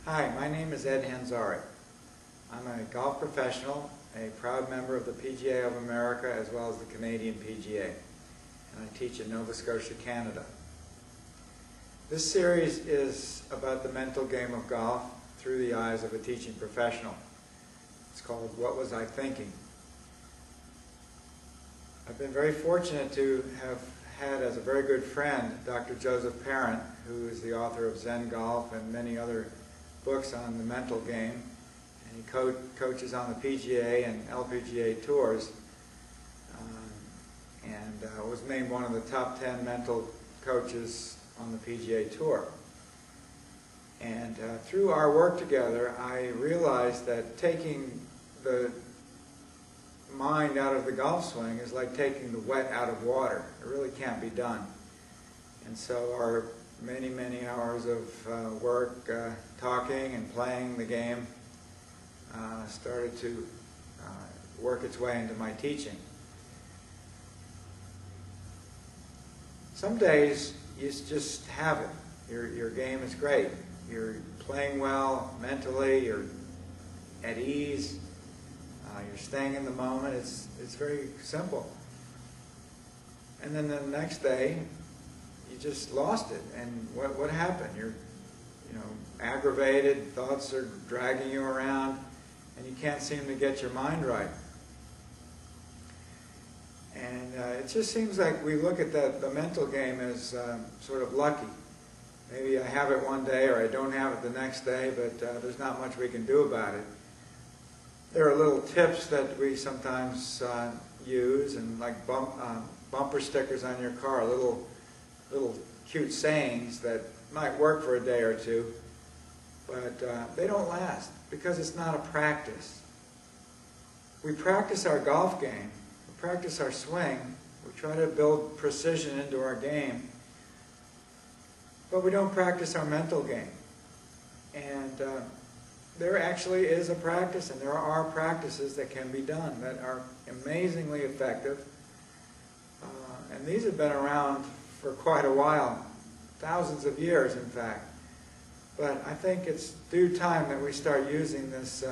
Hi, my name is Ed Hanzari. I'm a golf professional, a proud member of the PGA of America as well as the Canadian PGA, and I teach in Nova Scotia, Canada. This series is about the mental game of golf through the eyes of a teaching professional. It's called What Was I Thinking? I've been very fortunate to have had as a very good friend Dr. Joseph Parent, who is the author of Zen Golf and many other books on the mental game. And he coaches on the PGA and LPGA tours, and was named one of the top 10 mental coaches on the PGA Tour. And through our work together, I realized that taking the mind out of the golf swing is like taking the wet out of water. It really can't be done. And so our many hours of work talking and playing the game started to work its way into my teaching. Some days you just have it. Your game is great. You're playing well mentally, you're at ease, you're staying in the moment. It's very simple. And then the next day, you just lost it. And what happened? You're aggravated, thoughts are dragging you around, and you can't seem to get your mind right. And it just seems like we look at the mental game as sort of lucky. Maybe I have it one day or I don't have it the next day, but there's not much we can do about it. There are little tips that we sometimes use, and like bumper stickers on your car, little cute sayings that might work for a day or two, but they don't last because it's not a practice. We practice our golf game, we practice our swing, we try to build precision into our game, but we don't practice our mental game. And there actually is a practice, and there are practices that can be done that are amazingly effective, and these have been around for quite a while, thousands of years in fact. But I think it's due time that we start using this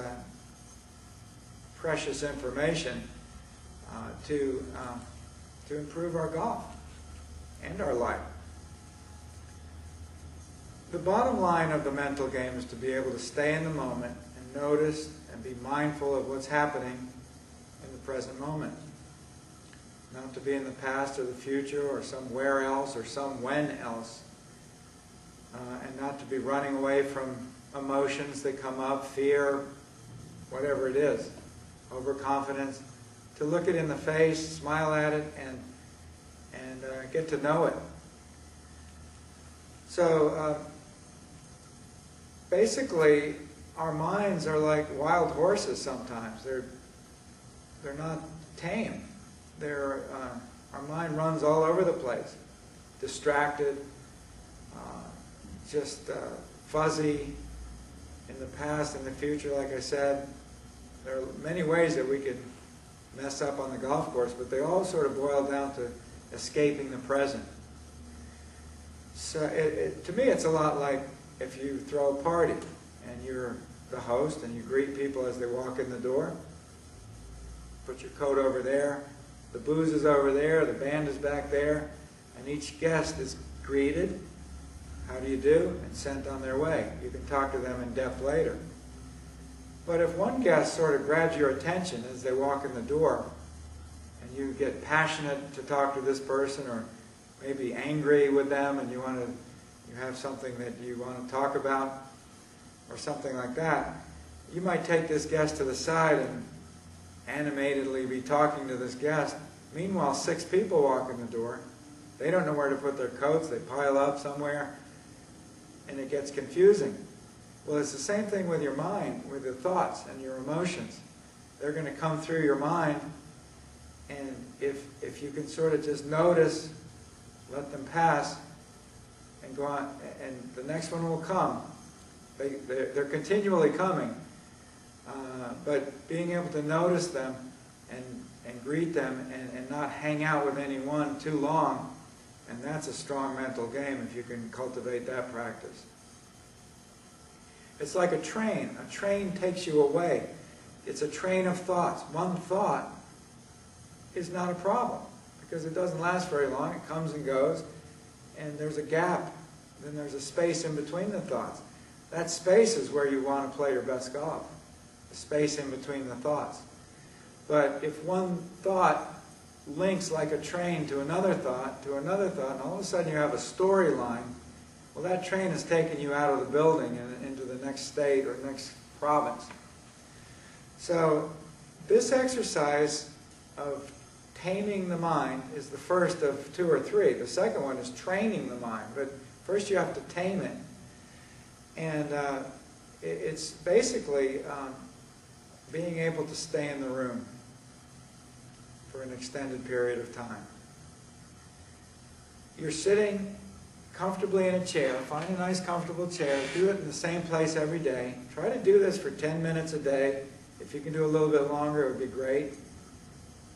precious information to improve our golf and our life. The bottom line of the mental game is to be able to stay in the moment and notice and be mindful of what's happening in the present moment. Not to be in the past or the future or somewhere else or some when else. And not to be running away from emotions that come up, fear, whatever it is, overconfidence. To look it in the face, smile at it, and get to know it. So basically, our minds are like wild horses sometimes. They're not tame. Our mind runs all over the place, distracted, just fuzzy in the past and the future. Like I said, there are many ways that we could mess up on the golf course, but they all sort of boil down to escaping the present. So to me, it's a lot like if you throw a party and you're the host and you greet people as they walk in the door. Put your coat over there, the booze is over there, the band is back there, and each guest is greeted, how do you do, and sent on their way. You can talk to them in depth later. But if one guest sort of grabs your attention as they walk in the door, and you get passionate to talk to this person, or maybe angry with them, and you have something that you want to talk about, or something like that, you might take this guest to the side and animatedly be talking to this guest. Meanwhile, 6 people walk in the door. They don't know where to put their coats. They pile up somewhere, and it gets confusing. Well, it's the same thing with your mind, with your thoughts and your emotions. They're going to come through your mind, and if you can sort of just notice, let them pass, and go on, and the next one will come. They're continually coming, but being able to notice them and greet them and not hang out with anyone too long, and that's a strong mental game if you can cultivate that practice. It's like a train. A train takes you away. It's a train of thoughts. One thought is not a problem because it doesn't last very long. It comes and goes, and there's a gap. Then there's a space in between the thoughts. That space is where you want to play your best golf. The space in between the thoughts. But if one thought links like a train to another thought, and all of a sudden you have a storyline, well, that train has taken you out of the building and into the next state or next province. So this exercise of taming the mind is the first of 2 or 3. The second one is training the mind, but first you have to tame it. And it's basically being able to stay in the room for an extended period of time. You're sitting comfortably in a chair. Find a nice comfortable chair. Do it in the same place every day. Try to do this for 10 minutes a day. If you can do a little bit longer, it would be great.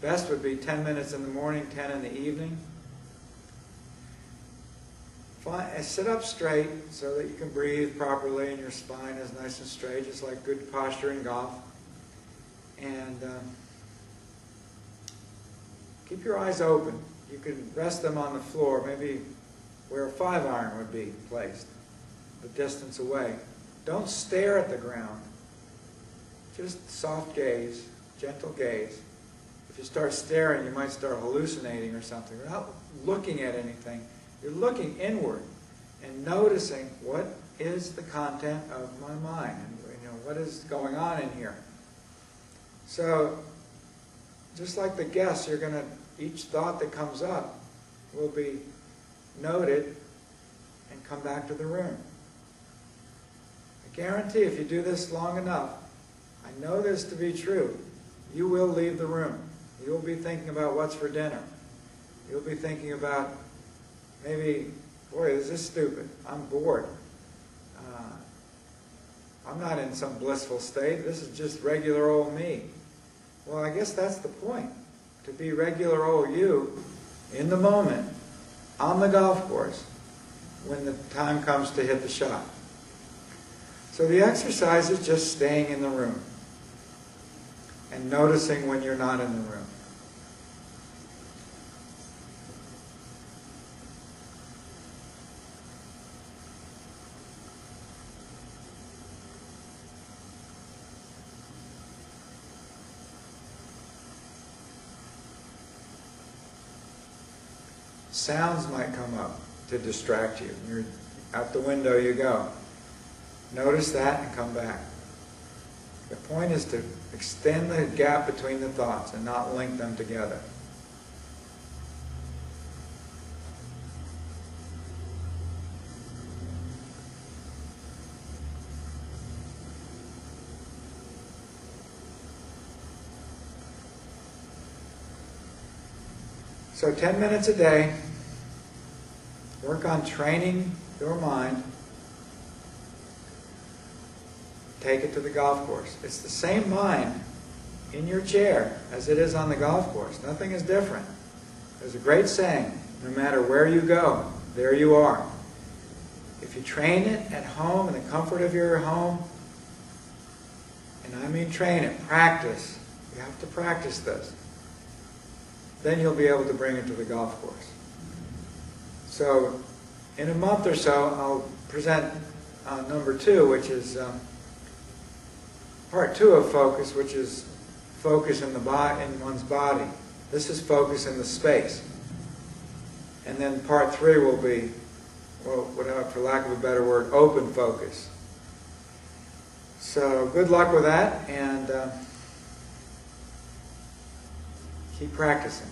Best would be 10 minutes in the morning, 10 in the evening. Sit up straight so that you can breathe properly and your spine is nice and straight, just like good posture in golf. And keep your eyes open. You can rest them on the floor, maybe where a 5-iron would be placed, the distance away. Don't stare at the ground. Just soft gaze, gentle gaze. If you start staring, you might start hallucinating or something. You're not looking at anything. You're looking inward and noticing what is the content of my mind, and what is going on in here. So, just like the guests, each thought that comes up will be noted and come back to the room. I guarantee if you do this long enough, I know this to be true, you will leave the room. You'll be thinking about what's for dinner. You'll be thinking about maybe, boy, this is stupid. I'm bored. I'm not in some blissful state. This is just regular old me. Well, I guess that's the point. To be regular old you in the moment, on the golf course, when the time comes to hit the shot. So the exercise is just staying in the room and noticing when you're not in the room. Sounds might come up to distract you. You're out the window you go. Notice that and come back. The point is to extend the gap between the thoughts and not link them together. So 10 minutes a day, work on training your mind. Take it to the golf course. It's the same mind in your chair as it is on the golf course. Nothing is different. There's a great saying, no matter where you go, there you are. If you train it at home, in the comfort of your home, and I mean train it, practice. You have to practice this. Then you'll be able to bring it to the golf course. So in a month or so, I'll present number 2, which is part 2 of focus, which is focus in one's body. This is focus in the space. And then part 3 will be, well, whatever, for lack of a better word, open focus. So good luck with that, and keep practicing.